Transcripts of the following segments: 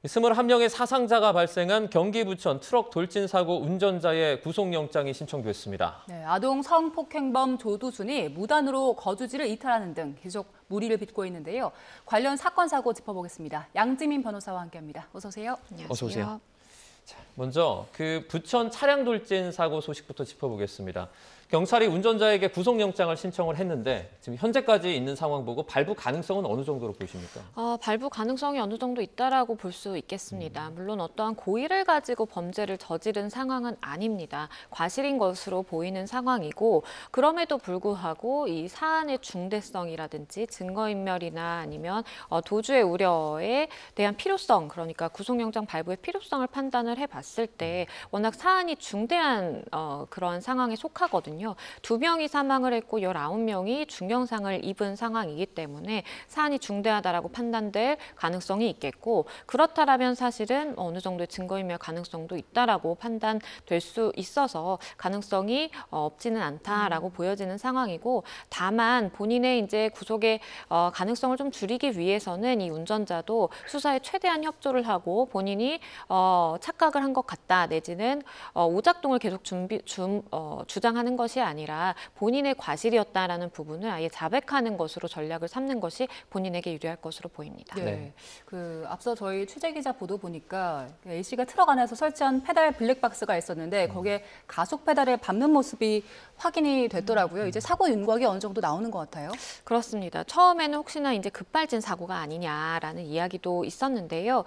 21명의 사상자가 발생한 경기 부천 트럭 돌진 사고 운전자의 구속영장이 신청됐습니다. 네, 아동 성폭행범 조두순이 무단으로 거주지를 이탈하는 등 계속 물의를 빚고 있는데요. 관련 사건 사고 짚어보겠습니다. 양지민 변호사와 함께합니다. 어서 오세요. 안녕하세요. 어서 오세요. 자, 먼저 부천 차량 돌진 사고 소식부터 짚어보겠습니다. 경찰이 운전자에게 구속영장을 신청을 했는데 지금 현재까지 있는 상황 보고 발부 가능성은 어느 정도로 보십니까? 발부 가능성이 어느 정도 있다라고 볼 수 있겠습니다. 물론 어떠한 고의를 가지고 범죄를 저지른 상황은 아닙니다. 과실인 것으로 보이는 상황이고 그럼에도 불구하고 이 사안의 중대성이라든지 증거인멸이나 아니면 도주의 우려에 대한 필요성, 그러니까 구속영장 발부의 필요성을 판단을 해봤을 때 워낙 사안이 중대한 그런 상황에 속하거든요. 2명이 사망을 했고 19명이 중경상을 입은 상황이기 때문에 사안이 중대하다라고 판단될 가능성이 있겠고 그렇다라면 사실은 어느 정도의 증거인멸 가능성도 있다라고 판단될 수 있어서 가능성이 없지는 않다라고 보여지는 상황이고 다만 본인의 이제 구속의 가능성을 좀 줄이기 위해서는 이 운전자도 수사에 최대한 협조를 하고 본인이 착각을 한 것 같다 내지는 오작동을 계속 주장하는 것이 아니라 본인의 과실이었다라는 부분을 아예 자백하는 것으로 전략을 삼는 것이 본인에게 유리할 것으로 보입니다. 네. 앞서 저희 취재 기자 보도 보니까 A 씨가 트럭 안에서 설치한 페달 블랙박스가 있었는데 거기에 가속 페달을 밟는 모습이 확인이 됐더라고요. 이제 사고 윤곽이 어느 정도 나오는 것 같아요. 그렇습니다. 처음에는 혹시나 이제 급발진 사고가 아니냐라는 이야기도 있었는데요.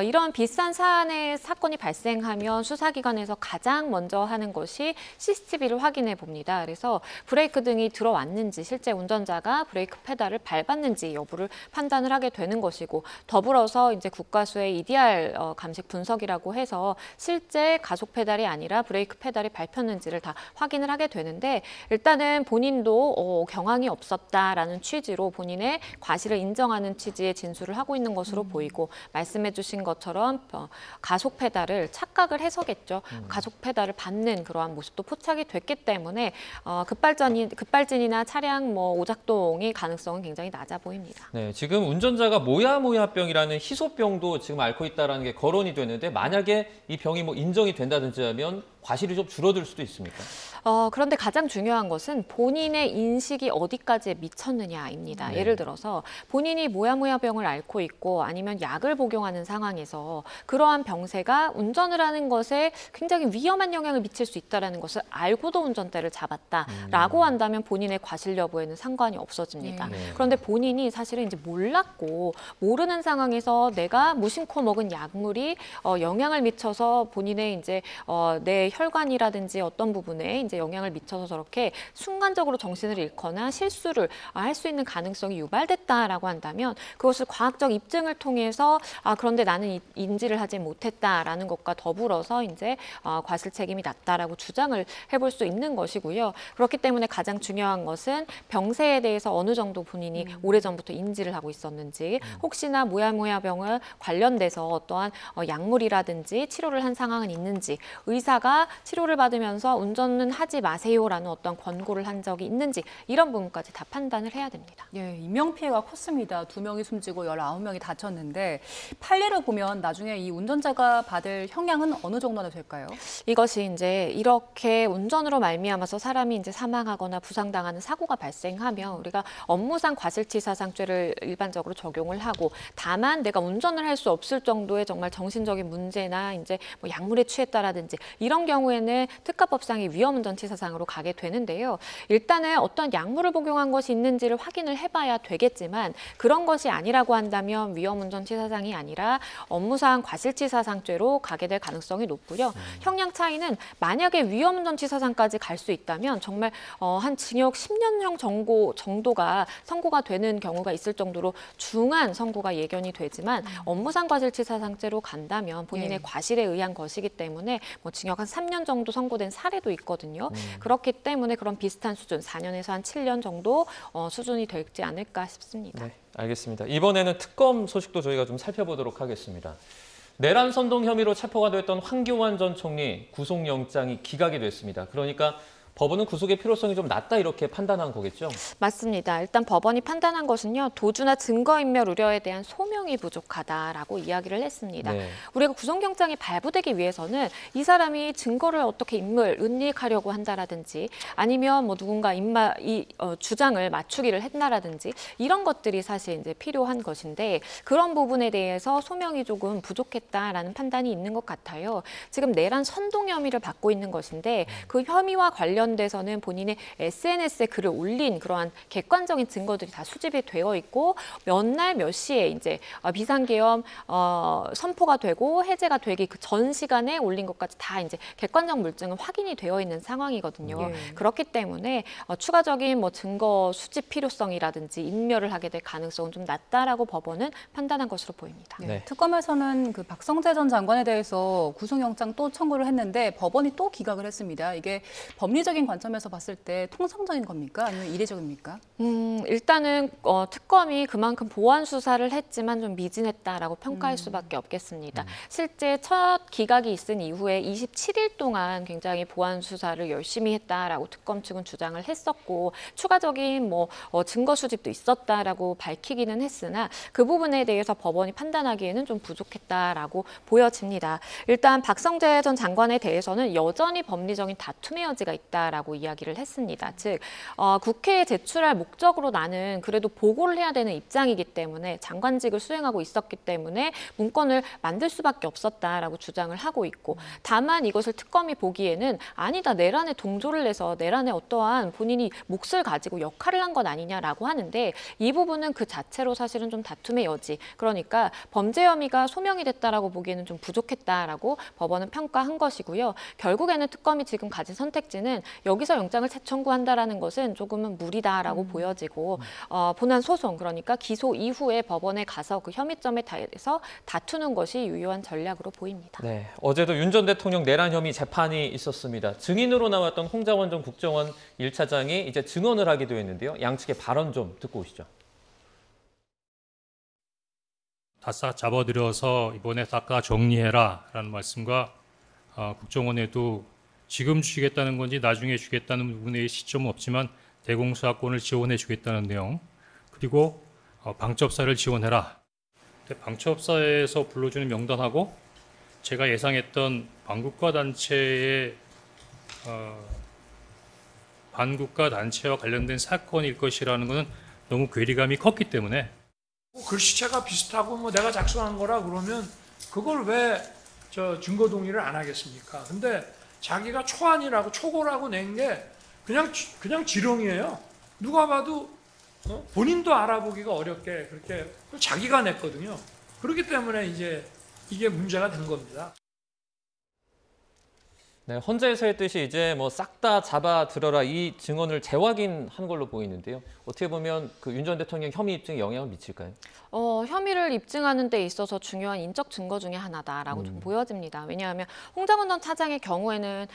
이런 비슷한 사건이 발생하면 수사기관에서 가장 먼저 하는 것이 CCTV를 확인해 봅니다. 그래서 브레이크 등이 들어왔는지 실제 운전자가 브레이크 페달을 밟았는지 여부를 판단을 하게 되는 것이고 더불어서 이제 국가수의 EDR 감식 분석이라고 해서 실제 가속 페달이 아니라 브레이크 페달이 밟혔는지를 다 확인을 하게 되는데 일단은 본인도 경황이 없었다라는 취지로 본인의 과실을 인정하는 취지의 진술을 하고 있는 것으로 보이고 말씀해 주신 것처럼 가속 페달을 착각을 해서겠죠. 가속 페달을 밟는 그러한 모습도 포착이 됐기 때문에 급발진이나 차량 오작동의 가능성은 굉장히 낮아 보입니다. 네, 지금 운전자가 모야모야병이라는 희소병도 지금 앓고 있다는 게 거론이 되는데 만약에 이 병이 인정이 된다든지 하면 과실이 좀 줄어들 수도 있습니까? 그런데 가장 중요한 것은 본인의 인식이 어디까지에 미쳤느냐입니다. 예를 들어서 본인이 모야모야병을 앓고 있고 아니면 약을 복용하는 상황에서 그러한 병세가 운전을 하는 것에 굉장히 위험한 영향을 미칠 수 있다는 것을 알고도 운전대를 잡았다라고 한다면 본인의 과실 여부에는 상관이 없어집니다. 그런데 본인이 사실은 이제 몰랐고 모르는 상황에서 내가 무심코 먹은 약물이 영향을 미쳐서 본인의 이제 내 혈관이라든지 어떤 부분에 이제 영향을 미쳐서 저렇게 순간적으로 정신을 잃거나 실수를 할 수 있는 가능성이 유발됐다라고 한다면 그것을 과학적 입증을 통해서 그런데 나는 인지를 하지 못했다라는 것과 더불어서 이제 과실 책임이 났다라고 주장을 해볼 수 있는 것이고요. 그렇기 때문에 가장 중요한 것은 병세에 대해서 어느 정도 본인이 오래전부터 인지를 하고 있었는지 혹시나 모야모야병을 관련돼서 어떠한 약물이라든지 치료를 한 상황은 있는지 의사가 치료를 받으면서 운전은 하지 마세요라는 어떤 권고를 한 적이 있는지 이런 부분까지 다 판단을 해야 됩니다. 예, 인명피해가 컸습니다. 2명이 숨지고 19명이 다쳤는데 판례를 보면 나중에 이 운전자가 받을 형량은 어느 정도나 될까요? 이것이 이제 이렇게 운전으로 말미암아서 사람이 이제 사망하거나 부상당하는 사고가 발생하면 우리가 업무상 과실치사상죄를 일반적으로 적용을 하고 다만 내가 운전을 할 수 없을 정도의 정말 정신적인 문제나 이제 약물에 취했다라든지 이런 경우에는 특가법상의 위험운전치사상으로 가게 되는데요. 일단은 어떤 약물을 복용한 것이 있는지를 확인을 해봐야 되겠지만 그런 것이 아니라고 한다면 위험운전치사상이 아니라 업무상 과실치사상죄로 가게 될 가능성이 높고요. 형량 차이는 만약에 위험운전치사상까지 갈 수 있다면 정말 한 징역 10년형 정도가 선고가 되는 경우가 있을 정도로 중한 선고가 예견이 되지만 업무상 과실치사상죄로 간다면 본인의 과실에 의한 것이기 때문에 징역 한 3년 정도 선고된 사례도 있거든요. 그렇기 때문에 그런 비슷한 수준, 4년에서 한 7년 정도 수준이 되지 않을까 싶습니다. 네, 알겠습니다. 이번에는 특검 소식도 저희가 좀 살펴보도록 하겠습니다. 내란 선동 혐의로 체포가 됐던 황교안 전 총리 구속영장이 기각이 됐습니다. 그러니까 법원은 구속의 필요성이 좀 낮다 이렇게 판단한 거겠죠? 맞습니다. 일단 법원이 판단한 것은요. 도주나 증거인멸 우려에 대한 소명이 부족하다라고 이야기를 했습니다. 네. 우리가 구속영장이 발부되기 위해서는 이 사람이 증거를 어떻게 은닉하려고 한다라든지 아니면 뭐 누군가 주장을 맞추기를 했나라든지 이런 것들이 사실 이제 필요한 것인데 그런 부분에 대해서 소명이 조금 부족했다라는 판단이 있는 것 같아요. 지금 내란 선동 혐의를 받고 있는 것인데 그 혐의와 관련돼서는 본인의 SNS에 글을 올린 그러한 객관적인 증거들이 다 수집이 되어 있고 몇 날 몇 시에 이제 비상계엄 선포가 되고 해제가 되기 그 전 시간에 올린 것까지 다 이제 객관적 물증은 확인이 되어 있는 상황이거든요. 그렇기 때문에 추가적인 뭐 증거 수집 필요성이라든지 인멸을 하게 될 가능성은 좀 낮다라고 법원은 판단한 것으로 보입니다. 네. 특검에서는 그 박성재 전 장관에 대해서 구속영장 또 청구를 했는데 법원이 또 기각을 했습니다. 이게 법리적인 관점에서 봤을 때 통상적인 겁니까? 아니면 이례적입니까? 일단은 특검이 그만큼 보완 수사를 했지만 좀 미진했다라고 평가할 수밖에 없겠습니다. 실제 첫 기각이 있은 이후에 27일 동안 굉장히 보완 수사를 열심히 했다라고 특검 측은 주장을 했었고 추가적인 뭐 증거 수집도 있었다라고 밝히기는 했으나 그 부분에 대해서 법원이 판단하기에는 좀 부족했다라고 보여집니다. 일단 박성재 전 장관에 대해서는 여전히 법리적인 다툼의 여지가 있다라고 이야기를 했습니다. 즉 국회에 제출할 목적으로 나는 그래도 보고를 해야 되는 입장이기 때문에 장관직을 수행하고 있었기 때문에 문건을 만들 수밖에 없었다라고 주장을 하고 있고 다만 이것을 특검이 보기에는 아니다 내란에 동조를 해서 내란에 어떠한 본인이 몫을 가지고 역할을 한 것 아니냐라고 하는데 이 부분은 그 자체로 사실은 좀 다툼의 여지 그러니까 범죄 혐의가 소명이 됐다라고 보기에는 좀 부족했다라고 법원은 평가한 것이고요. 결국에는 특검이 지금 가진 선택지는 여기서 영장을 재청구한다라는 것은 조금은 무리다라고 보여지고 본안 소송 그러니까 기소 이후에 법원에 가서 그 혐의점에 대해서 다투는 것이 유효한 전략으로 보입니다. 네, 어제도 윤 전 대통령 내란 혐의 재판이 있었습니다. 증인으로 나왔던 홍장원 전 국정원 1차장이 이제 증언을 하기도 했는데요. 양측의 발언 좀 듣고 오시죠. 다 싹 잡아들여서 이번에 닦아 정리해라라는 말씀과 국정원에도 지금 주겠다는 건지 나중에 주겠다는 부분의 시점은 없지만 대공수사권을 지원해 주겠다는 내용 그리고 방첩사를 지원해라. 방첩사에서 불러주는 명단하고 제가 예상했던 반국가 단체의 반국가 단체와 관련된 사건일 것이라는 것은 너무 괴리감이 컸기 때문에 글씨체가 비슷하고 뭐 내가 작성한 거라 그러면 그걸 왜 증거 동의를 안 하겠습니까? 근데 자기가 초안이라고 초고라고 낸 게 그냥 지렁이에요. 누가 봐도 본인도 알아보기가 어렵게 그렇게 자기가 냈거든요. 그렇기 때문에 이제 이게 문제가 된 겁니다. 네, 헌재에서의 뜻이 이제 뭐 싹 다 잡아들어라 이 증언을 재확인한 걸로 보이는데요. 어떻게 보면 그 윤 전 대통령 혐의 입증에 영향을 미칠까요? 혐의를 입증하는 데 있어서 중요한 인적 증거 중에 하나다라고 좀 보여집니다. 왜냐하면 홍장원 전 차장의 경우에는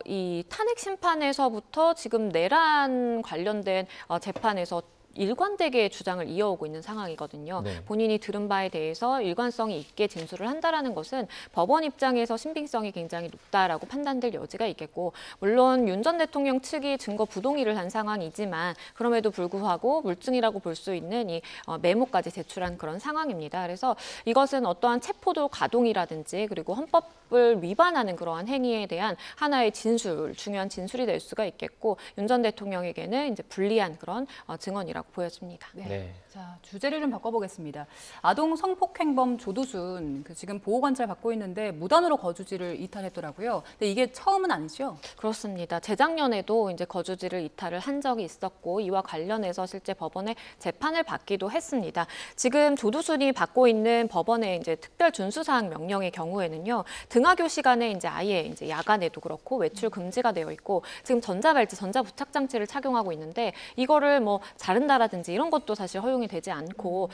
이 탄핵 심판에서부터 지금 내란 관련된 재판에서 일관되게 주장을 이어오고 있는 상황이거든요. 네. 본인이 들은 바에 대해서 일관성이 있게 진술을 한다라는 것은 법원 입장에서 신빙성이 굉장히 높다라고 판단될 여지가 있겠고 물론 윤 전 대통령 측이 증거 부동의를 한 상황이지만 그럼에도 불구하고 물증이라고 볼 수 있는 이 메모까지 제출한 그런 상황입니다. 그래서 이것은 어떠한 체포도 가동이라든지 그리고 헌법을 위반하는 그러한 행위에 대한 하나의 중요한 진술이 될 수가 있겠고 윤 전 대통령에게는 이제 불리한 그런 증언이라고 보여집니다. 네. 자, 주제를 좀 바꿔보겠습니다. 아동 성폭행범 조두순 지금 보호관찰 받고 있는데 무단으로 거주지를 이탈했더라고요. 근데 이게 처음은 아니죠? 그렇습니다. 재작년에도 이제 거주지를 이탈을 한 적이 있었고 이와 관련해서 실제 법원에 재판을 받기도 했습니다. 지금 조두순이 받고 있는 법원의 이제 특별 준수사항 명령의 경우에는요. 등하교 시간에 이제 아예 이제 야간에도 그렇고 외출 금지가 되어 있고 지금 전자발찌, 전자부착 장치를 착용하고 있는데 이거를 뭐 자른다라든지 이런 것도 사실 허용이 되지 않고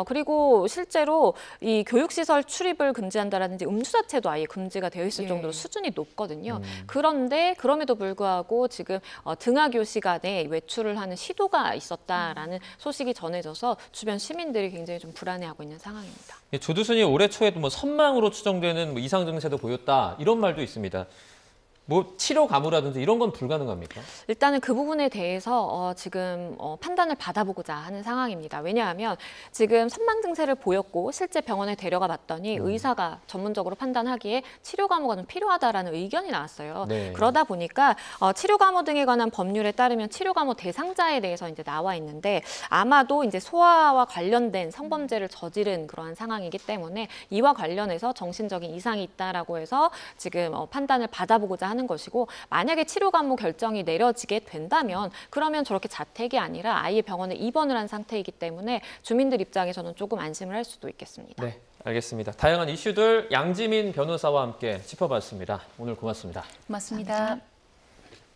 그리고 실제로 이 교육시설 출입을 금지한다라든지 음주 자체도 아예 금지가 되어 있을 정도로 수준이 높거든요. 그런데 그럼에도 불구하고 지금 등하교 시간에 외출을 하는 시도가 있었다라는 소식이 전해져서 주변 시민들이 굉장히 좀 불안해하고 있는 상황입니다. 조두순이 올해 초에도 뭐 선망으로 추정되는 뭐 이상 증세도 보였다 이런 말도 있습니다. 뭐 치료 가무라든지 이런 건 불가능합니까? 일단은 그 부분에 대해서 지금 판단을 받아보고자 하는 상황입니다. 왜냐하면 지금 선망 증세를 보였고 실제 병원에 데려가 봤더니 의사가 전문적으로 판단하기에 치료 감호가 좀 필요하다라는 의견이 나왔어요. 네. 그러다 보니까 치료 감호 등에 관한 법률에 따르면 치료 감호 대상자에 대해서 이제 나와 있는데 아마도 이제 소아와 관련된 성범죄를 저지른 그러한 상황이기 때문에 이와 관련해서 정신적인 이상이 있다라고 해서 지금 판단을 받아보고자 하는 것이고 만약에 치료 감호 결정이 내려지게 된다면 그러면 저렇게 자택이 아니라 아예 병원에 입원을 한 상태이기 때문에 주민들 입장에서는 조금 안심을 할 수도 있겠습니다. 네, 알겠습니다. 다양한 이슈들 양지민 변호사와 함께 짚어봤습니다. 오늘 고맙습니다. 고맙습니다.